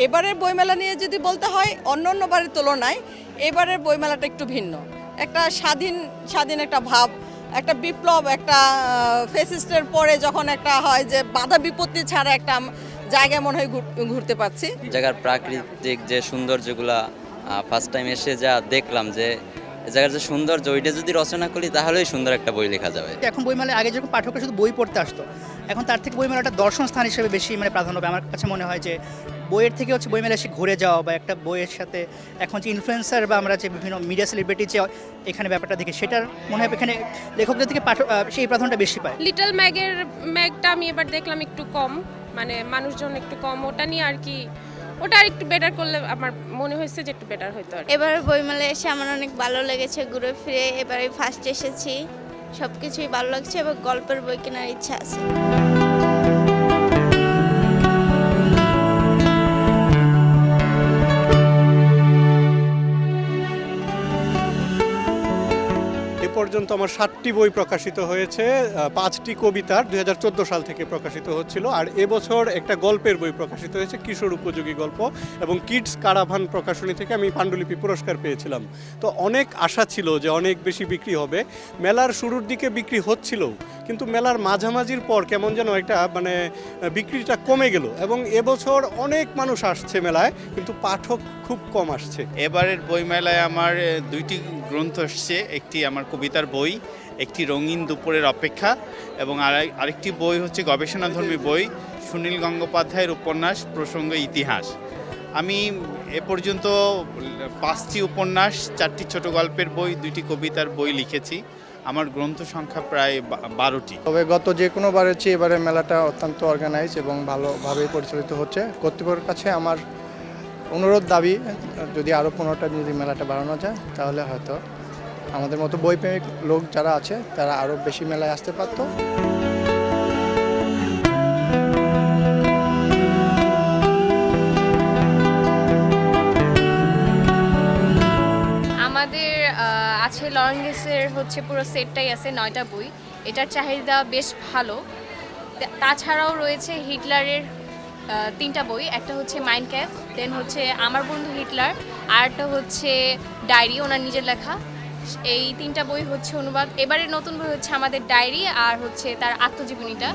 এবারের বইমেলা নিয়ে যদি বলতে হয় অন্য বারের তুলনায় এবারের বইমেলাটা একটু ভিন্ন। একটা স্বাধীন স্বাধীন একটা ভাব, একটা বিপ্লব, একটা ফেসিস্টের পরে যখন একটা হয় যে বাধা বিপত্তি ছাড়া একটা জায়গায় মনে হয় ঘুরতে পারছি। জায়গার প্রাকৃতিক যে সৌন্দর্যগুলা ফার্স্ট টাইম এসে যা দেখলাম যে এ জায়গার যে সৌন্দর্য ওইটা যদি রচনা করি তাহলেই সুন্দর একটা বই লেখা যাবে। এখন বইমেলায় আগে যেরকম পাঠকরা শুধু বই পড়তে আসতো, এখন তার থেকে বইমেলাটা দর্শন স্থান হিসেবে বেশি প্রাধান্য পাবে। আমার কাছে মনে হয় যে বইয়ের থেকে হচ্ছে বইমেলা এসে ঘুরে যাওয়া বা একটা বইয়ের সাথে এখন যে ইনফ্লুয়েন্সার বা আমরা যে বিভিন্ন মিডিয়া সেলিব্রিটি যে এখানে ব্যাপারটা দেখি, সেটার মনে হয় এখানে লেখকদের থেকে সেই প্রাধান্যটা বেশি পায়। লিটল ম্যাগটা আমি এবার দেখলাম একটু কম, মানুষজন একটু কম, ওটা নিয়ে আর কি, ওটা আর একটু বেটার করলে আমার মনে হয়েছে যে একটু বেটার হতো আর। এবার বইমেলায় এসে আমার অনেক ভালো লেগেছে, ঘুরে ফিরে এবারে ফার্স্ট এসেছি, সব কিছুই ভালো লাগছে এবং গল্পের বই কেনার ইচ্ছা আছে। এ পর্যন্ত আমার 7টি বই প্রকাশিত হয়েছে, 5টি কবিতার 2014 সাল থেকে প্রকাশিত হচ্ছিল, আর এবছর একটা গল্পের বই প্রকাশিত হয়েছে, কিশোর উপযোগী গল্প, এবং কিডস কারাভান প্রকাশনী থেকে আমি পাণ্ডুলিপি পুরস্কার পেয়েছিলাম। তো অনেক আশা ছিল যে অনেক বেশি বিক্রি হবে। মেলার শুরুর দিকে বিক্রি হচ্ছিল, কিন্তু মেলার মাঝামাঝির পর কেমন যেন একটা বিক্রিটা কমে গেল, এবং এবছর অনেক মানুষ আসছে মেলায়, কিন্তু পাঠক খুব কম আসছে। এবারের বইমেলায় আমার 2টি গ্রন্থ এসছে, একটি আমার কবিতার বই, একটি রঙিন দুপুরের অপেক্ষা, এবং আরেকটি বই হচ্ছে গবেষণাধর্মী বই, সুনীল গঙ্গোপাধ্যায়ের উপন্যাস প্রসঙ্গ ইতিহাস। আমি এ পর্যন্ত 5টি উপন্যাস, 4টি ছোট গল্পের বই, 2টি কবিতার বই লিখেছি। আমার গ্রন্থ সংখ্যা প্রায় 12টি। তবে গত যে কোনো বারের চেয়ে এবারে মেলাটা অত্যন্ত অর্গানাইজ এবং ভালোভাবে পরিচালিত হচ্ছে। কর্তৃপক্ষের কাছে আমার অনুরোধ দাবি, যদি আরও 15টা যদি মেলাটা বাড়ানো যায় তাহলে হয়তো আমাদের মতো বইপ্রেমিক লোক যারা আছে তারা আরও বেশি মেলায় আসতে পারত। আমাদের আছে লরেন্সের হচ্ছে পুরো সেটটাই আছে 9টা বই, এটার চাহিদা বেশ ভালো। তাছাড়াও রয়েছে হিটলারের 3টা বই, একটা হচ্ছে মাইন্ড ক্যাম্প, দেন হচ্ছে আমার বন্ধু হিটলার, আর একটা হচ্ছে ডায়েরি, ওনার নিজের লেখা। এই 3টা বই হচ্ছে অনুবাদ। এবারের নতুন বই হচ্ছে আমাদের ডায়েরি আর হচ্ছে তার আত্মজীবনীটা।